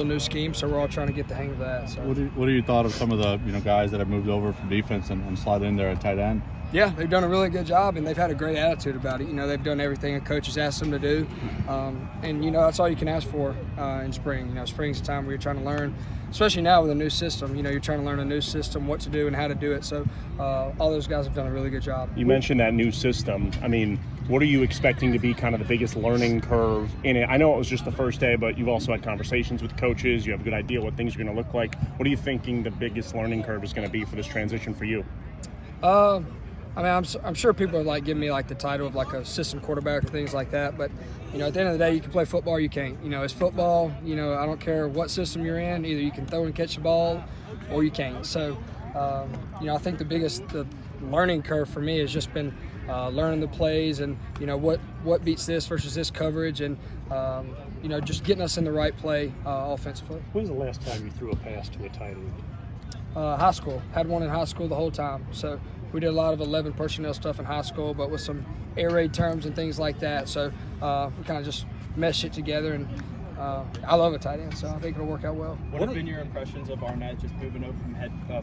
new scheme, so we're all trying to get the hang of that. So. What do you thought of some of the guys that have moved over from defense and slid in there at tight end? Yeah, they've done a really good job, and they've had a great attitude about it. They've done everything a coach has asked them to do, and that's all you can ask for in spring. Spring's the time where you're trying to learn, especially now with a new system. You're trying to learn a new system, what to do and how to do it. So all those guys have done a really good job. You mentioned that new system. What are you expecting to be kind of the biggest learning curve in it? I know it was just the first day, but you've also had conversations with coaches. You have a good idea what things are going to look like. What are you thinking the biggest learning curve is going to be for this transition for you? I'm sure people are giving me the title of a system quarterback or things like that. But at the end of the day, you can play football or you can't. It's football. I don't care what system you're in. Either you can throw and catch the ball, or you can't. So, I think the learning curve for me has just been learning the plays and what beats this versus this coverage, and just getting us in the right play offensively. When's the last time you threw a pass to a tight end? High school. Had one in high school the whole time. So we did a lot of 11 personnel stuff in high school, but with some air raid terms and things like that. So we kind of just meshed it together, and I love a tight end, so I think it'll work out well. What have been your impressions of Arnett just moving over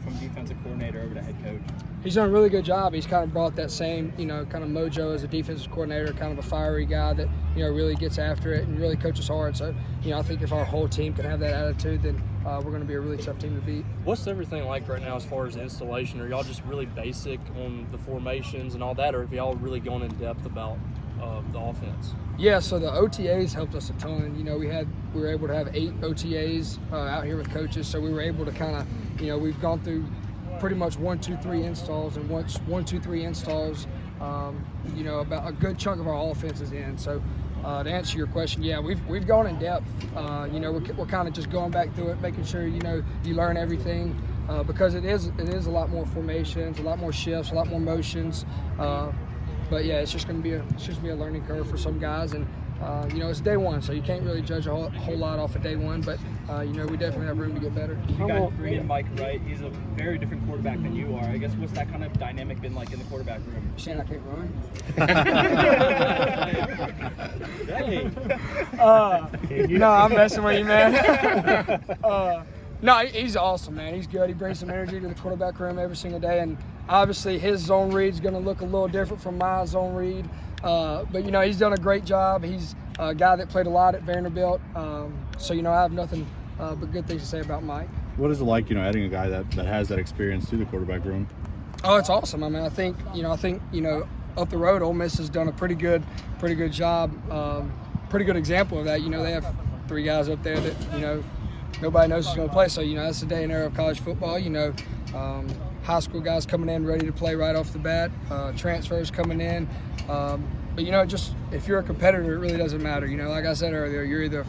from defensive coordinator over to head coach? He's done a really good job. He's kind of brought that same, kind of mojo as a defensive coordinator, kind of a fiery guy that, really gets after it and really coaches hard. So, I think if our whole team can have that attitude, then we're going to be a really tough team to beat. What's everything like right now as far as installation? Are y'all just really basic on the formations and all that, or have y'all really gone in depth about the offense? Yeah, so the OTAs helped us a ton. We were able to have 8 OTAs out here with coaches, so we were able to kind of, we've gone through pretty much 1, 2, 3 installs, and once 1, 2, 3 installs, about a good chunk of our offense is in. So to answer your question, yeah, we've gone in depth. We're kind of just going back through it, making sure you learn everything because it is a lot more formations, a lot more shifts, a lot more motions. But yeah, it's just going to be a learning curve for some guys, and it's day one, so you can't really judge a whole lot off of day one. But we definitely have room to get better. You guys bring in Mike Wright. He's a very different quarterback than you are. I guess what's that kind of dynamic been like in the quarterback room? You saying I can't run? Hey. No, I'm messing with you, man. No, he's awesome, man. He's good. He brings some energy to the quarterback room every single day, and obviously his zone read is going to look a little different from my zone read. But he's done a great job. He's a guy that played a lot at Vanderbilt, so I have nothing but good things to say about Mike. What is it like, adding a guy that has that experience to the quarterback room? Oh, it's awesome. I think up the road, Ole Miss has done a pretty good job, pretty good example of that. They have 3 guys up there that nobody knows who's going to play. So that's the day and era of college football. High school guys coming in ready to play right off the bat, transfers coming in. But just if you're a competitor, it really doesn't matter. Like I said earlier, you're either.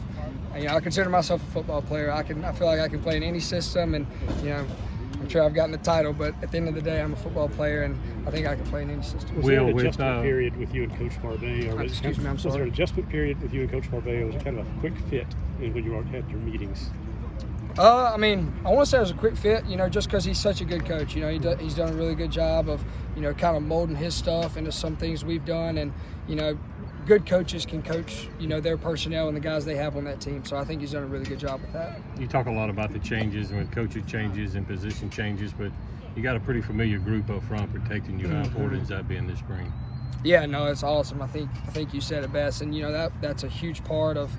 I consider myself a football player. I feel like I can play in any system, and I'm sure I've gotten the title, but at the end of the day, I'm a football player, and I think I can play in any system. Was there an adjustment period with you and Coach Barbay? Excuse me, I'm sorry. Was there an adjustment period with you and Coach Barbay, or was it kind of a quick fit when you had your meetings? I want to say it was a quick fit, just because he's such a good coach. He's done a really good job of, kind of molding his stuff into some things we've done, and, good coaches can coach, their personnel and the guys they have on that team. So I think he's done a really good job with that. You talk a lot about the changes and when coaching changes and position changes, but you got a pretty familiar group up front protecting you. How important is that being this spring? Yeah, no, it's awesome. I think you said it best, and that's a huge part of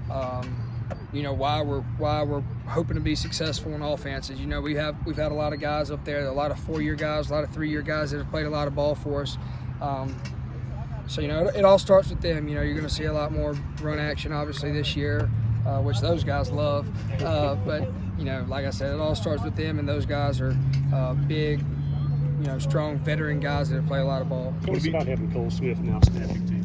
why we're hoping to be successful in offenses. We've had a lot of guys up there, a lot of 4-year guys, a lot of 3-year guys that have played a lot of ball for us. So it all starts with them. You're going to see a lot more run action obviously this year, which those guys love. But like I said, it all starts with them, and those guys are big, strong veteran guys that have played a lot of ball. What about having Cole Smith now snapping to you?